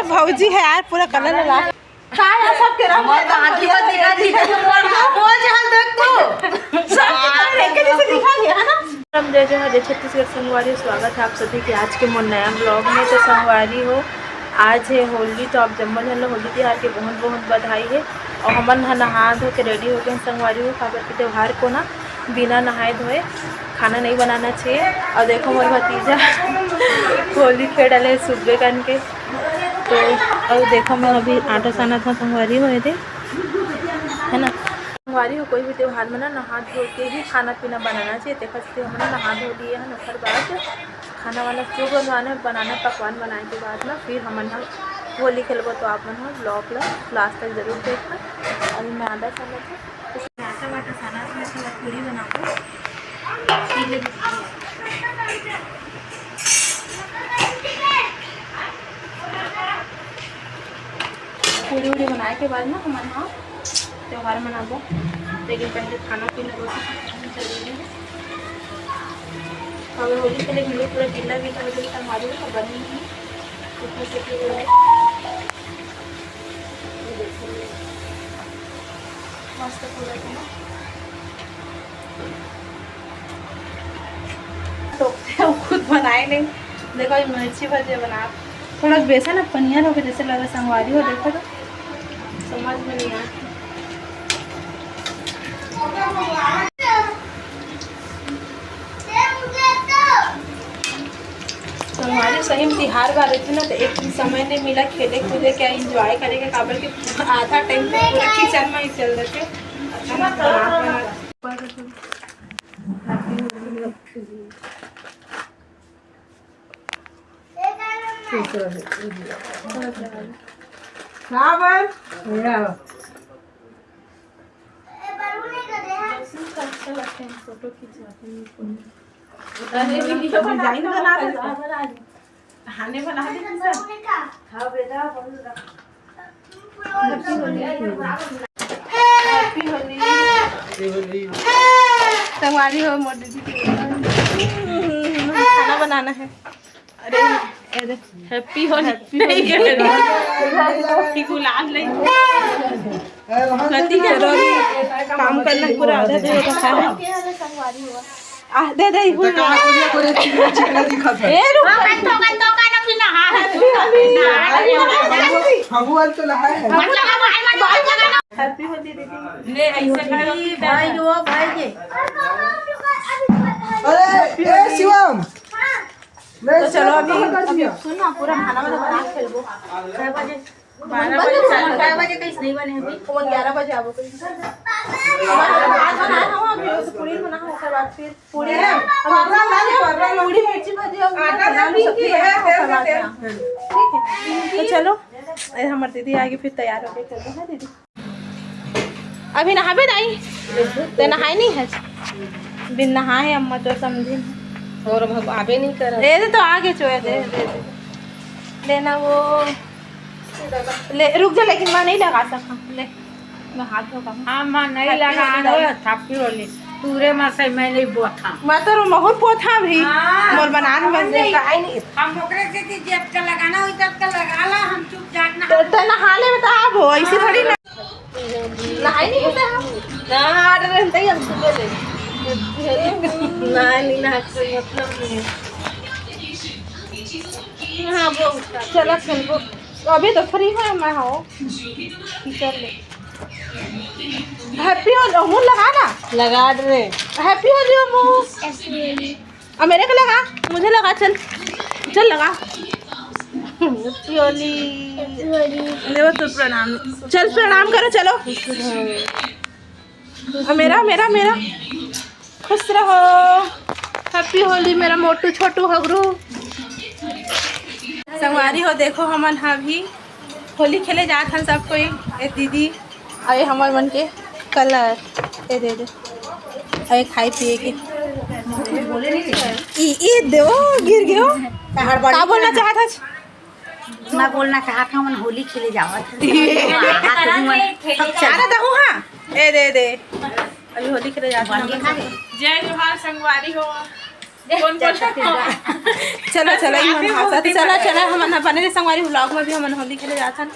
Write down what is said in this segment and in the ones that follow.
भौजी है यार, पूरा कलर लगा सबके जय जय हरे छत्तीसगढ़ संगवारी, स्वागत है आप सभी के आज के मोर नया ब्लॉग में। तो संगवारी हो, आज है होली, तो आप जम्मल हल होली त्यौहार के बहुत बहुत बधाई है। और हमन नहा धो के रेडी हो गए संगवारी हो। खबर के त्यौहार को ना बिना नहाए धोए खाना नहीं बनाना चाहिए। और देखो मोर भतीजा होली खेल डाले सुबह कन के। तो और देखो मैं अभी आटा साना था संगवारी हो थे, है ना। संगवारी हो कोई भी त्यौहार में ना नहा धो के ही खाना पीना बनाना चाहिए। देखा सकते हम नहा धो लिए हैं, ओकर बाद खाना वाना जो बनाना पकवान बनाए के बाद ना फिर हम होली खेलब। तो आप मन ब्लॉग लास्ट तक जरूर देखना। अभी मैं आटा साना था, तो आटा वाटा साना था, मैं पूरी बनाऊँगी। पूरी वूरी बनाए के बाद ना हम त्यौहार मनाबो, लेकिन पहले खाना पीना रोटी जरूरी है। अगर होली के लिए भिड़े पूरा गिला भी हमारी बनी है मस्त पूरा तो खुद बनाए नहीं। देखो ये मिर्ची भजिया बना, थोड़ा बेसन अब पनिया हो गया जैसे लगा संगवारी हो। देखो तो समझ में नहीं आया। संगवारी सही में तिहार बार थी ना, तो एक समय नहीं मिला खेले कूदे क्या इंजॉय करेगा। काबर के आधा टाइम तो पूरा किचन में ही चल रहे थे। फोटो खिंचवाते डिजाइन बना खाने बना हैप्पी होली संगवारी हो। मोर दीदी खाना बनाना है। अरे अरे हैप्पी होली गुलाल नहीं काम करना पूरा आधा दे रखा है। संगवारी हुआ दे दे ए रुक भगवान तो लहा है। हैप्पी होली दीदी ले ऐसे भाई जो भाई के। अरे ए शिवम तो चलो अभी सुनो पूरा खाना वाला बना के खेलबो। 6 बजे 12 बजे 4 बजे कहीं नहीं बने अभी, 11 बजे आबो। आज बना हम अभी पूरी बना हो के बाद फिर पूरी पूरी मिर्ची भजिया आटा भी है। ठीक है तो चलो हमारी दीदी आगे फिर तैयार हो गए। चलो है दीदी अभी नहाबे नहीं तो नहाए नहीं है बिन नहाए अम्मा तो समझी और आबे नहीं कर दे तो आगे चोए दे लेना वो ले रुक जा। लेकिन मैं नहीं लगा सका ले मैं हाथ धोका। हाँ मां नहीं लगा थापी वाली पूरे में से मैं नहीं बोथा मैं तो बहुत पोथा भी मोर बनान बन दे हम ओकरे से कि जेब का लगाना होई तब का लगाला हम चुप जाना तो नहाले में तो आप हो ऐसे थोड़ी ना नहाई नहीं होता ना आड रहते ही हम सुबह ले नहीं ना मतलब नहीं। हाँ वो चलो चलो अभी तो फ्री है मैं हो कर ले। हैप्पी हो मुँह लगा ना लगा दे हैप्पी हो जो मुँह मेरे को लगा मुझे लगा चल चल लगा हैप्पी होली देव तो प्रणाम चल प्रणाम करो चलो। मेरा मेरा मेरा खुश रहो। हैप्पी होली मेरा मोटू छोटू हगरू संगवारी हो। देखो हमन भी होली खेले जात हन सब कोई। ए दीदी अरे हमर मन के कलर ए दे दे अरे खाई पिए के ई दो गिर गयो का बोलना चाहत है। मैं बोलना चाहता हूँ होली खेले जावत चारा दहू। हाँ ए दे दे अभी होली खेले जाते हैं। जय जोहार संगवारी हो। चलो चलो चलो चलो हम बने संगवारी व्लॉग में भी हम होली खेले जाथन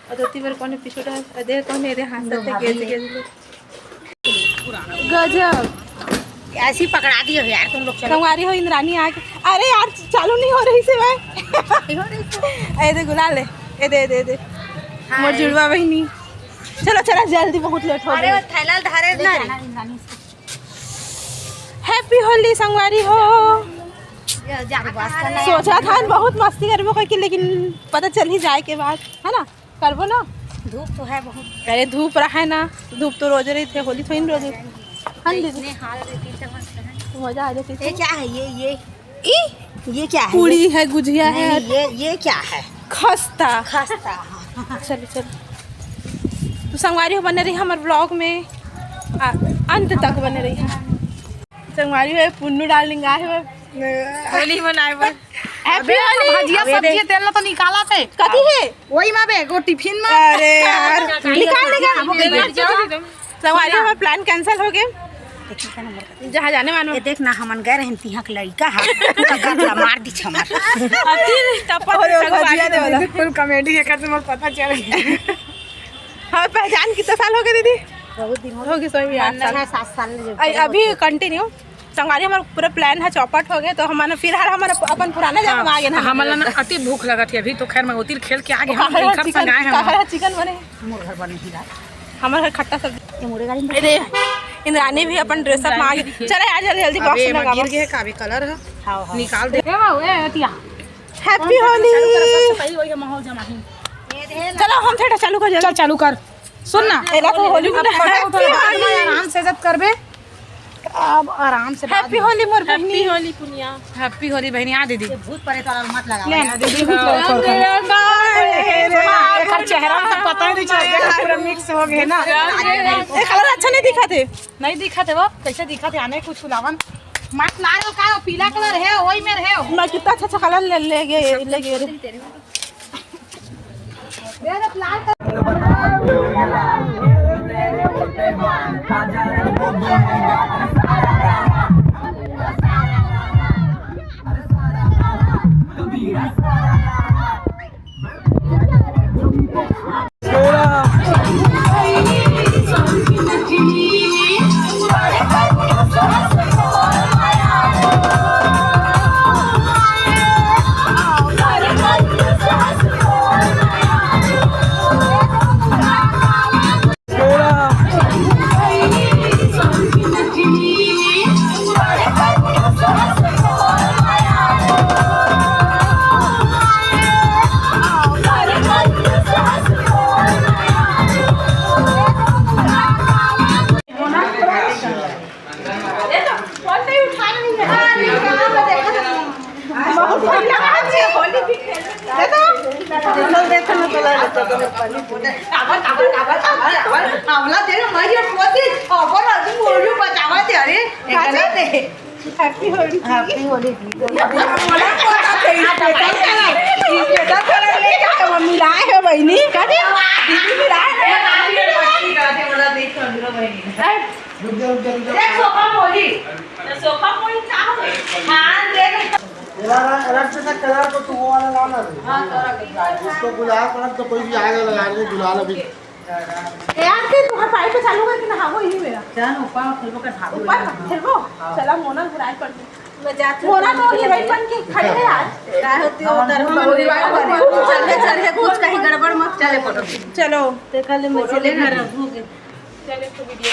और दोती बार कौन एपिसोड है दे कौन दे हंसते गेज गजब ऐसी पकड़ा दियो यार तुम लोग। चलो संगवारी हो इंद्रानी आके अरे यार चालू नहीं हो रही से भाई ए दे गुलाल ले ए दे मोर जुड़वा बहनी चलो चलो जल्दी बहुत लेट हो अरे गई थैला धारे ना हैप्पी होली संगवारी हो जाके बस करना सोचा था बहुत मस्ती करबो कोई लेकिन पता चल ही जाए के बाद है ना करबो ना धूप तो है बहुत। अरे धूप रहा है ना धूप तो रोज रही थे होली थोड़ी रोज इतने हाल रहती है मजा आ जाती ये क्या है ये क्या है पूड़ी है गुजिया है ये क्या है खस्ता खस्ता। चलो चलो तो संगवारी हो बने रही हमारे ब्लॉग में अंत तक बने रही है संगवारी हो पुन्नू डार्लिंग आए हुए होली मनाए बस हैप्पी होली भजिया सब्जी तेल ना तो निकाला थे कथी है वही में बेगो टिफिन में अरे यार निकाल संगवारी हमारा प्लान कैंसिल हो गया जहाँ जाने मानो ये देख ना हमन गए रहन तिहा के लड़का है तो गदला मार दी छमर फुल कॉमेडी है कर तुम्हें पता चल गया हाँ पहचान कितना साल हो गए दीदी बहुत दिन हो गए सही 7 साल अभी कंटिन्यू संगवारी हमारा पूरा प्लान है चौपट हो गया तो हमारा फिर हमारा अपन पुराना जगह में आ गए ना हमारा ना अति भूख लगा थी अभी तो खैर मैं उतिर खेल के आ गए हम घर संग आए हम चिकन बने मोर घर बने ही हमारे घर खट्टा सब्जी ये मोरे गाड़ी में अरे इंद्रानी भी अपन ड्रेस अप में आ गई चलो यार जल्दी जल्दी बॉक्स में लगा गिर गए का भी कलर है हां निकाल दे हैप्पी होली सही वही माहौल जमा ही चलो हम थिएटर चालू कर चल चालू कर सुन ना एला तो होली में आराम से जब करबे अब आराम से हैप्पी होली मोर बहनी होली पुनिया हैप्पी होली बहनी आ दीदी भूत परे तो मत लगा ले ना दीदी एक चेहरा तो पता ही नहीं चल गया पूरा मिक्स हो गया ना ये कलर अच्छा नहीं दिखा थे नहीं दिखा थे वो कैसे दिखा थे आने कुछ फुलावन मत लाल का पीला कलर है वही में है मैं कितना अच्छा अच्छा कलर ले गए हैप्पी होली मिलाए है बहनी कलर को तू वो वाला लाना उसको गुलाल कलर तो कोई भी आएगा लगाने गुलाल अभी यार ते तुम्हारे पाइप पे चालू करके नहावो यही मेरा चल ऊपर खेलबो कर भागो ऊपर खेलबो चला मोना बुराई पड़ मैं जाती हूं मोना तो हीरोइन बन के खड़े है आज काय होती हो उधर चल के कुछ कहीं गड़बड़ मत चले फोटो चलो देखा ले मैं चले घर रखोगे चले तो वीडियो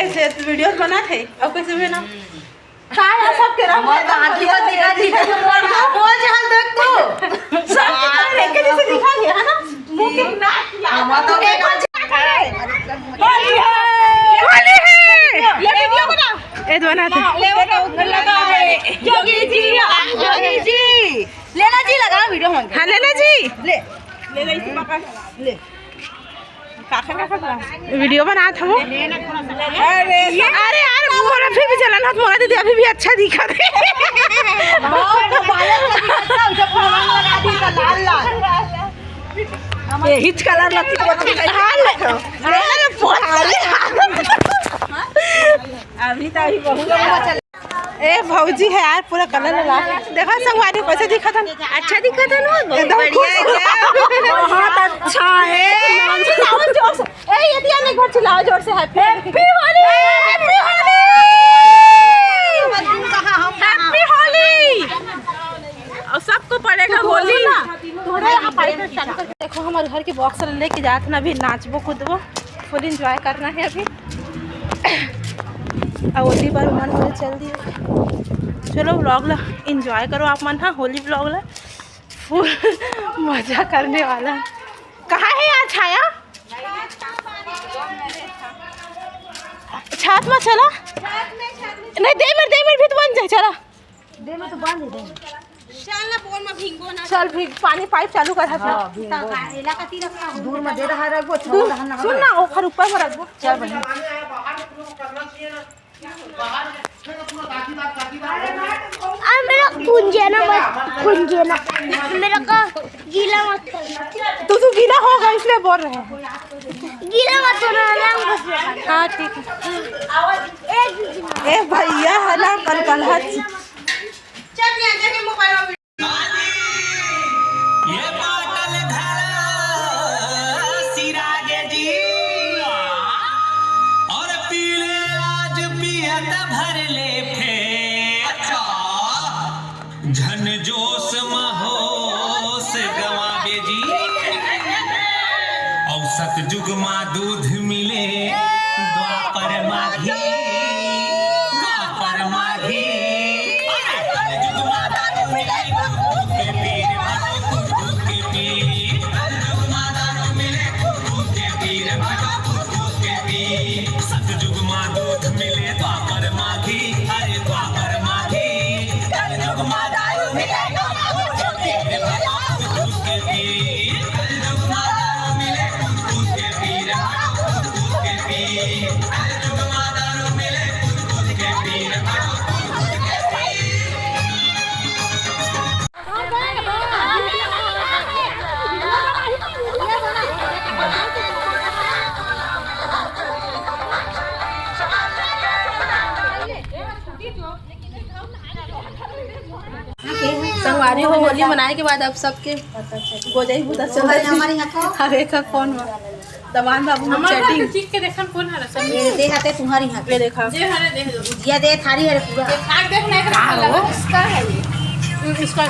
ऐसे वीडियो बना थे अब कैसे बना काय है सब के रंग मत आखी मत दिखा दी वो जहां देख तू सब एक जैसे दिखा गया है ना मुंह के नाक मत तो होली है ये वीडियो बना ए बना थे ले वो लगा जोगी जी लेना जी लगा वीडियो में हां लेना जी ले इसी पकड़ ले वीडियो बना था वो अरे यार मोरा फिर भी चलन हाथ मोरा दीदी अभी भी अच्छा दिखा दे यही कलर लगती अभी तो बहुत ए भौजी है यार पूरा कलर लगा देखा संगवारी कैसे दिखा था। अच्छा दिखा था ना, बहुत बढ़िया है, बहुत अच्छा है। जोर से ए ये दिया नहीं घर चिल्लाओ जोर से happy Holi happy Holi happy Holi. और सबको पड़ेगा होली ना थोड़ा यहाँ पाइप चालू करके देखो। हमारे घर के बॉक्स लेके जाते ना, अभी नाचबो कूदबो फुल इंजॉय करना है अभी। और होली बार मन हो चल दिए। चलो व्लॉग ला इंजॉय करो आप मन। हाँ होली व्लॉग ला फुल मजा करने वाला। कहाँ है यार छाया? छात में चला नहीं दे मेरे भी तो बन जाए। चला दे में तो बांध दे, चल ना बोल में भींगो ना। चल भीग पानी पाइप चालू कर दूर में दे रहा है वो छोड़ रहा ना। सुन ना ओखर ऊपर में रख दो। चल बहन मेरा कुंजे ना मेरा का गीला मत करना। तू गीला होगा इसलिए बोल रहे हैं। गीला मत करना। हाँ ठीक है। ए भैया है ना कल चल यहाँ जाके मोबाइल में ये बाटल घर सिरागे जी और पीले आज पियत भर ले फे अच्छा झन जोश महोश गवाबे जी औसत जुग मा दूध मिले द्वापर माघी सतयुग माँ दूध मिले द्वापर माघी अरे द्वापर माघी कलयुग माँ दारू मिले दूध के पीर कलयुग माँ दारू मिले दूध के पीर दूध के पीर कलयुग माँ दारू मिले दूध के पीर दूध के पीर। संगवारी हो होली मनाए के बाद अब सबके गोजाई पता चल हरे का कौन दवान बाबू चैटिंग ठीक के देखन कौन हरा ये दे हाथे तुम्हारी हाथ ये देखा दे हरे दे दो ये दे थारी है पूरा आग देख नहीं रहा इसका है ये इसका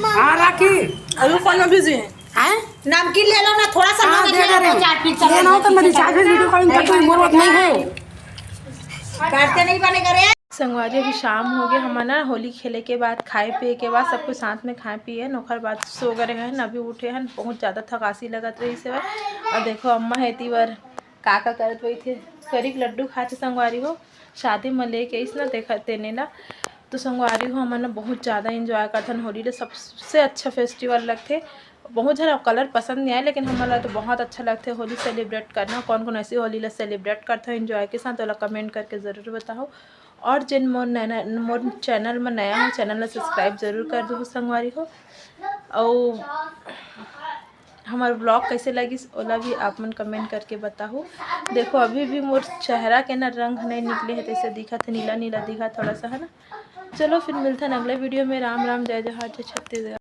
हाँ राखी अभी फोन में बिजी है नमकीन ले लो ना थोड़ा सा हाँ, दे रहे हैं। चार पीस चला ये ना हो तो मेरी चार्ज वीडियो कॉलिंग करके मोर बात नहीं है काटते नहीं बनेगा रे। संगवारी अभी शाम हो गया। हमारा ना होली खेले के बाद खाए पिए के बाद सब कुछ साथ में खाए पिए नौकर बाद सो गए हैं। अभी उठे हैं बहुत ज़्यादा थकासी लगत रही से और देखो अम्मा है तीवर का करत हुई थे करीब लड्डू खाते संगवारी हो शादी में लेके इस ना देखा तेने ला तो संगवारी हो हमारा बहुत ज़्यादा इंजॉय करते हैं होली। सबसे अच्छा फेस्टिवल लगते बहुत ज़्यादा कलर पसंद नहीं आए लेकिन हमारा तो बहुत अच्छा लगता है होली सेलिब्रेट करना। कौन कौन ऐसी होली ला सेलिब्रेट करता है इंजॉय के साथ तो कमेंट करके ज़रूर बताओ। और जिन मोर चैनल में नया हो चैनल ला सब्सक्राइब जरूर कर दो संगवारी हो। और हमारा ब्लॉग कैसे लगी ओला भी आप मन कमेंट करके बताओ। देखो अभी भी मोर चेहरा के ना रंग नहीं निकले है जैसे दिखा था नीला नीला दिखा थोड़ा सा है ना। चलो फिर मिलते हैं अगले वीडियो में। राम राम जय जय हर जय छत्तीसगढ़।